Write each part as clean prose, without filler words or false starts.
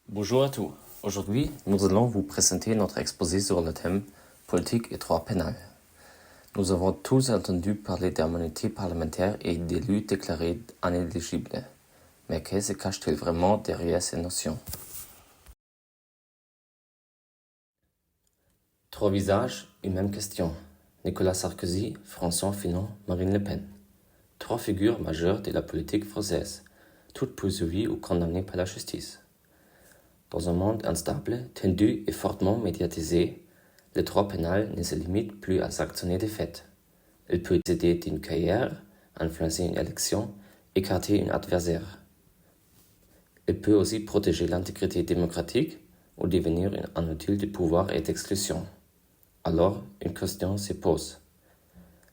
Bonjour à tous. Aujourd'hui, nous allons vous présenter notre exposé sur le thème politique et droit pénal. Nous avons tous entendu parler d'immunité parlementaire et d'élus déclarés inéligibles. Mais que se cache-t-il vraiment derrière ces notions? Trois visages, une même question. Nicolas Sarkozy, François Fillon, Marine Le Pen. Trois figures majeures de la politique française, toutes poursuivies ou condamnées par la justice. Dans un monde instable, tendu et fortement médiatisé, le droit pénal ne se limite plus à sanctionner des faits. Il peut aider d'une carrière, influencer une élection, écarter un adversaire. Il peut aussi protéger l'intégrité démocratique ou devenir un outil de pouvoir et d'exclusion. Alors, une question se pose.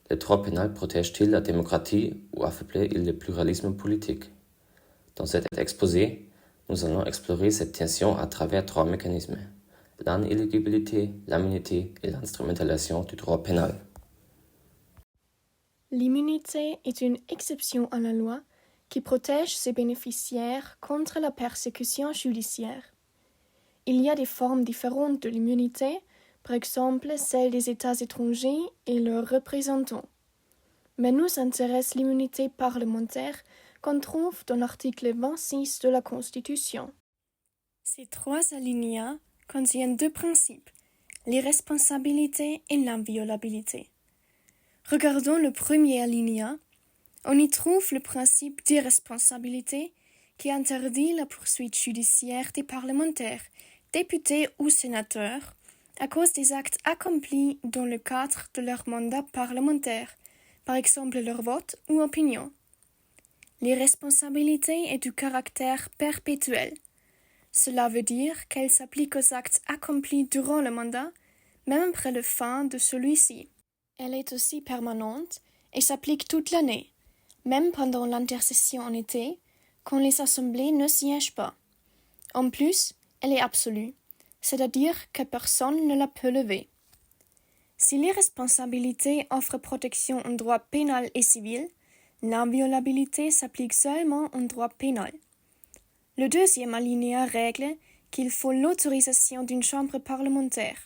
Le droit pénal protège-t-il la démocratie ou affaiblit-il le pluralisme politique? Dans cet exposé, nous allons explorer cette tension à travers trois mécanismes: l'inéligibilité, l'immunité et l'instrumentalisation du droit pénal. L'immunité est une exception à la loi qui protège ses bénéficiaires contre la persécution judiciaire. Il y a des formes différentes de l'immunité, par exemple celle des États étrangers et leurs représentants. Mais nous intéresse l'immunité parlementaire qu'on trouve dans l'article 26 de la Constitution. Ces trois alinéas contiennent deux principes, l'irresponsabilité et l'inviolabilité. Regardons le premier alinéa. On y trouve le principe d'irresponsabilité qui interdit la poursuite judiciaire des parlementaires, députés ou sénateurs, à cause des actes accomplis dans le cadre de leur mandat parlementaire, par exemple leur vote ou opinion. L'irresponsabilité est du caractère perpétuel. Cela veut dire qu'elle s'applique aux actes accomplis durant le mandat, même après la fin de celui-ci. Elle est aussi permanente et s'applique toute l'année, même pendant l'intercession en été, quand les assemblées ne siègent pas. En plus, elle est absolue, c'est-à-dire que personne ne la peut lever. Si l'irresponsabilité offre protection en droit pénal et civil, l'inviolabilité s'applique seulement en droit pénal. Le deuxième alinéa règle qu'il faut l'autorisation d'une chambre parlementaire,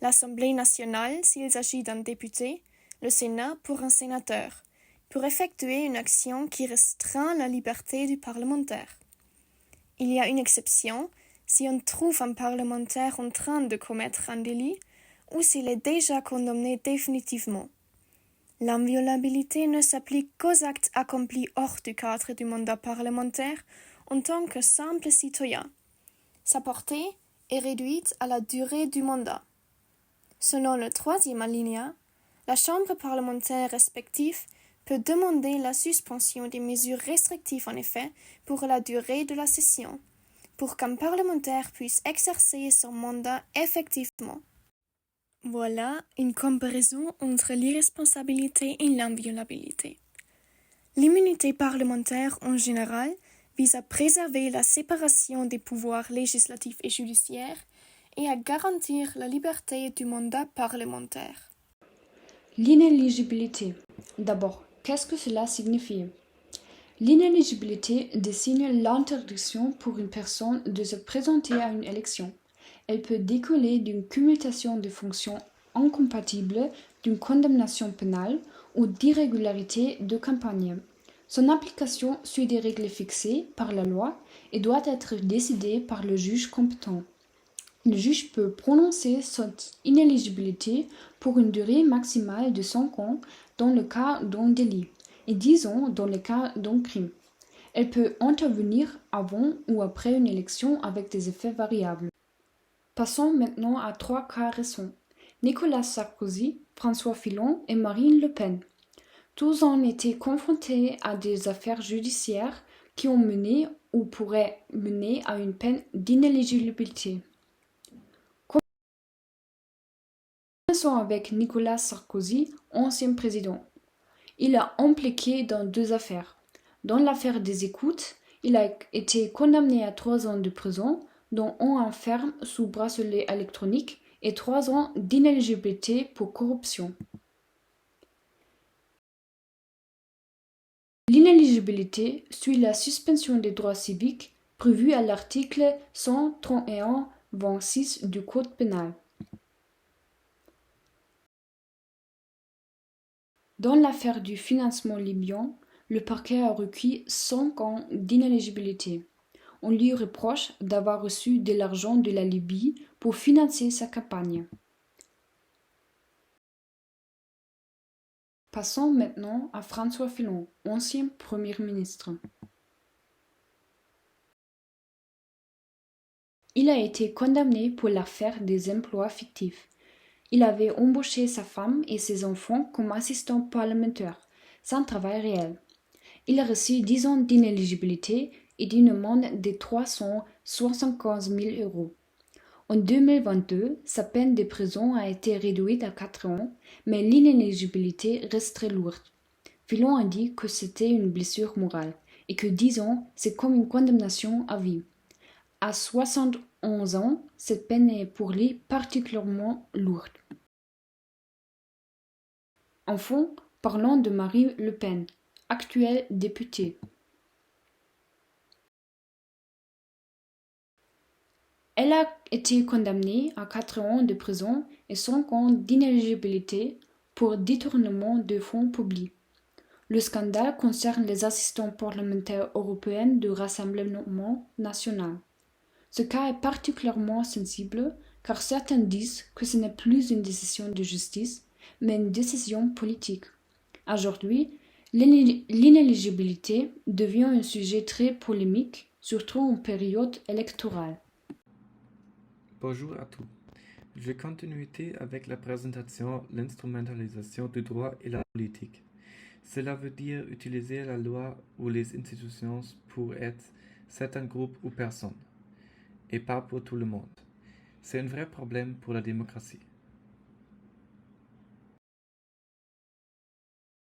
l'Assemblée nationale s'il s'agit d'un député, le Sénat pour un sénateur, pour effectuer une action qui restreint la liberté du parlementaire. Il y a une exception si on trouve un parlementaire en train de commettre un délit ou s'il est déjà condamné définitivement. L'inviolabilité ne s'applique qu'aux actes accomplis hors du cadre du mandat parlementaire en tant que simple citoyen. Sa portée est réduite à la durée du mandat. Selon le troisième alinéa, la Chambre parlementaire respective peut demander la suspension des mesures restrictives en effet pour la durée de la session, pour qu'un parlementaire puisse exercer son mandat effectivement. Voilà une comparaison entre l'irresponsabilité et l'inviolabilité. L'immunité parlementaire en général vise à préserver la séparation des pouvoirs législatifs et judiciaires et à garantir la liberté du mandat parlementaire. L'inéligibilité. D'abord, qu'est-ce que cela signifie? L'inéligibilité désigne l'interdiction pour une personne de se présenter à une élection. Elle peut découler d'une cumulation de fonctions incompatibles, d'une condamnation pénale ou d'irrégularité de campagne. Son application suit des règles fixées par la loi et doit être décidée par le juge compétent. Le juge peut prononcer cette inéligibilité pour une durée maximale de 5 ans dans le cas d'un délit et 10 ans dans le cas d'un crime. Elle peut intervenir avant ou après une élection avec des effets variables. Passons maintenant à 3 cas récents: Nicolas Sarkozy, François Fillon et Marine Le Pen. Tous ont été confrontés à des affaires judiciaires qui ont mené ou pourraient mener à une peine d'inéligibilité. Commençons avec Nicolas Sarkozy, ancien président. Il a impliqué dans 2 affaires. Dans l'affaire des écoutes, il a été condamné à 3 ans de prison, dont 1 an ferme sous bracelet électronique et 3 ans d'inéligibilité pour corruption. L'inéligibilité suit la suspension des droits civiques, prévue à l'article 131-26 du Code pénal. Dans l'affaire du financement libyen, le parquet a requis 5 ans d'inéligibilité. On lui reproche d'avoir reçu de l'argent de la Libye pour financer sa campagne. Passons maintenant à François Fillon, ancien Premier ministre. Il a été condamné pour l'affaire des emplois fictifs. Il avait embauché sa femme et ses enfants comme assistants parlementaires, sans travail réel. Il a reçu 10 ans d'inéligibilité et d'une amende de 375 000 euros. En 2022, sa peine de prison a été réduite à 4 ans, mais l'inéligibilité reste très lourde. Fillon a dit que c'était une blessure morale et que 10 ans, c'est comme une condamnation à vie. À 71 ans, cette peine est pour lui particulièrement lourde. Enfin, parlons de Marine Le Pen, actuelle députée. Elle a été condamnée à 4 ans de prison et 5 ans d'inéligibilité pour détournement de fonds publics. Le scandale concerne les assistants parlementaires européens du Rassemblement national. Ce cas est particulièrement sensible car certains disent que ce n'est plus une décision de justice, mais une décision politique. Aujourd'hui, l'inéligibilité devient un sujet très polémique, surtout en période électorale. Bonjour à tous. Je vais continuer avec la présentation l'instrumentalisation du droit et la politique. Cela veut dire utiliser la loi ou les institutions pour être certains groupes ou personnes, et pas pour tout le monde. C'est un vrai problème pour la démocratie.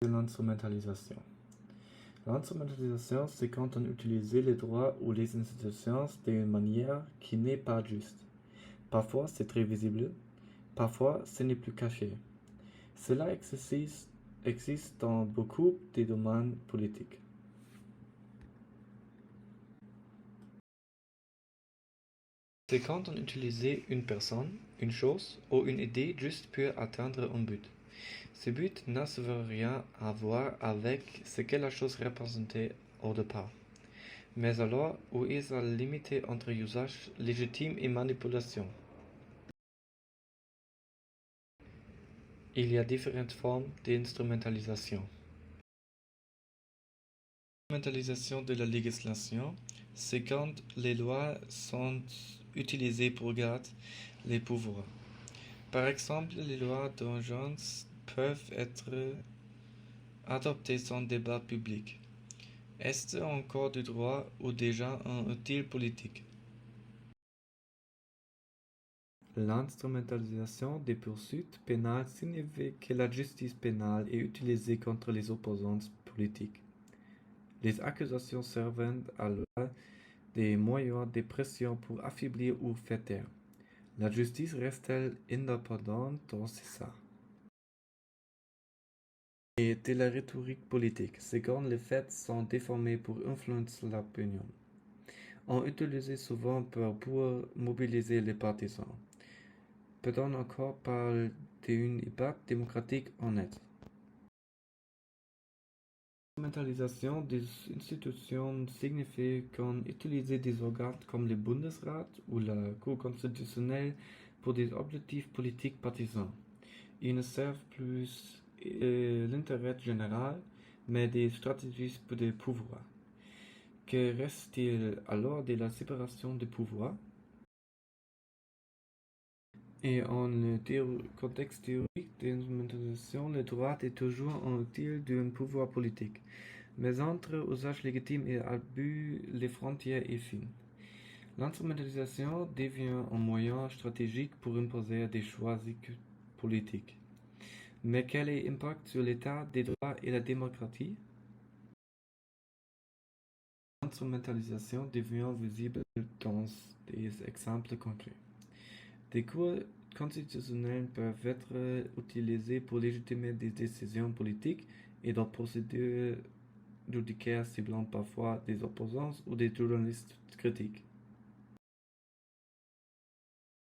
L'instrumentalisation. L'instrumentalisation, c'est quand on utilise les droits ou les institutions d'une manière qui n'est pas juste. Parfois, c'est très visible, parfois, ce n'est plus caché. Cela existe dans beaucoup de domaines politiques. C'est quand on utilise une personne, une chose ou une idée juste pour atteindre un but. Ce but n'a souvent rien à voir avec ce que la chose représentait au départ. Mais alors, où est la limite entre usage légitime et manipulation? Il y a différentes formes d'instrumentalisation. L'instrumentalisation de la législation, c'est quand les lois sont utilisées pour garder les pouvoirs. Par exemple, les lois d'urgence peuvent être adoptées sans débat public. Est-ce encore du droit ou déjà un outil politique? L'instrumentalisation des poursuites pénales signifie que la justice pénale est utilisée contre les opposants politiques. Les accusations servent alors des moyens de pression pour affaiblir ou faire taire. La justice reste-t-elle indépendante dans ça? Et de la rhétorique politique, c'est quand les faits sont déformés pour influencer l'opinion. On utilise souvent pour mobiliser les partisans. Peut-on encore parler d'une débat démocratique honnête? L'instrumentalisation des institutions signifie qu'on utilise des organes comme le Bundesrat ou la Cour constitutionnelle pour des objectifs politiques partisans. Ils ne servent plus l'intérêt général, mais des stratégies de pouvoir. Que reste-t-il alors de la séparation des pouvoirs? Et en contexte théorique d'instrumentalisation, le droit est toujours un outil d'un pouvoir politique. Mais entre usage légitime et abus, les frontières sont fines. L'instrumentalisation devient un moyen stratégique pour imposer des choix politiques. Mais quel est l'impact sur l'état des droits et la démocratie? L'instrumentalisation devient visible dans des exemples concrets. Des cours constitutionnels peuvent être utilisés pour légitimer des décisions politiques et des procédures judiciaire ciblant parfois des opposants ou des journalistes critiques.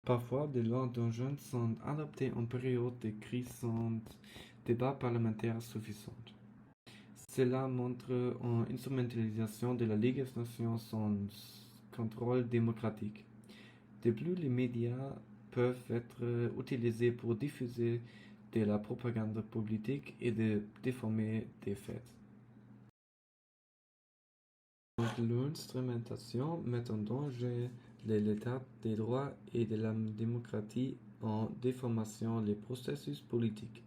Parfois, des lois dangereuses sont adoptées en période de crise sans débat parlementaire suffisant. Cela montre une instrumentalisation de la législation sans contrôle démocratique. De plus, les médias peuvent être utilisés pour diffuser de la propagande politique et de déformer des faits. L'instrumentation met en danger l'état des droits et de la démocratie en déformation les processus politiques.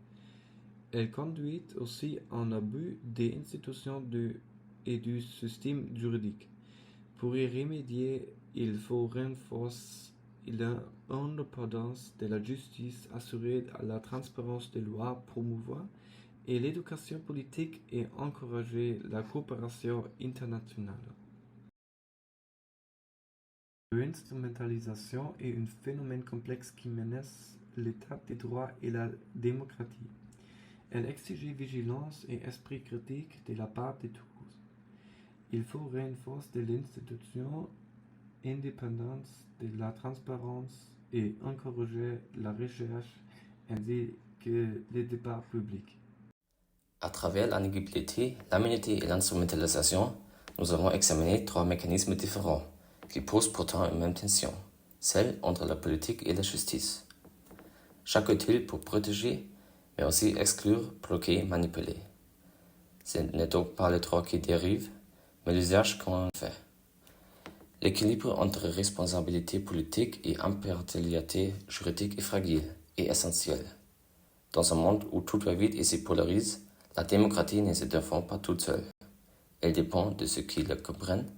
Elle conduit aussi à un abus des institutions et du système juridique. Pour y remédier, il faut renforcer l'indépendance de la justice, assurer la transparence des lois, promouvoir et l'éducation politique et encourager la coopération internationale. L'instrumentalisation est un phénomène complexe qui menace l'état des droits et la démocratie. Elle exige vigilance et esprit critique de la part de tous. Il faut renforcer l'institution, indépendance, de la transparence et encourager la recherche ainsi que le débat public. À travers la négligence, l'immunité et l'instrumentalisation, nous avons examiné 3 mécanismes différents qui posent pourtant une même tension, celle entre la politique et la justice. Chaque utile pour protéger, mais aussi exclure, bloquer, manipuler. Ce n'est donc pas les 3 qui dérivent, mais l'usage qu'on en fait. L'équilibre entre responsabilité politique et impartialité juridique est fragile et essentiel. Dans un monde où tout va vite et se polarise, la démocratie ne se défend pas toute seule. Elle dépend de ceux qui le comprennent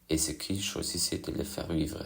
et ceux qui choisissent de le faire vivre.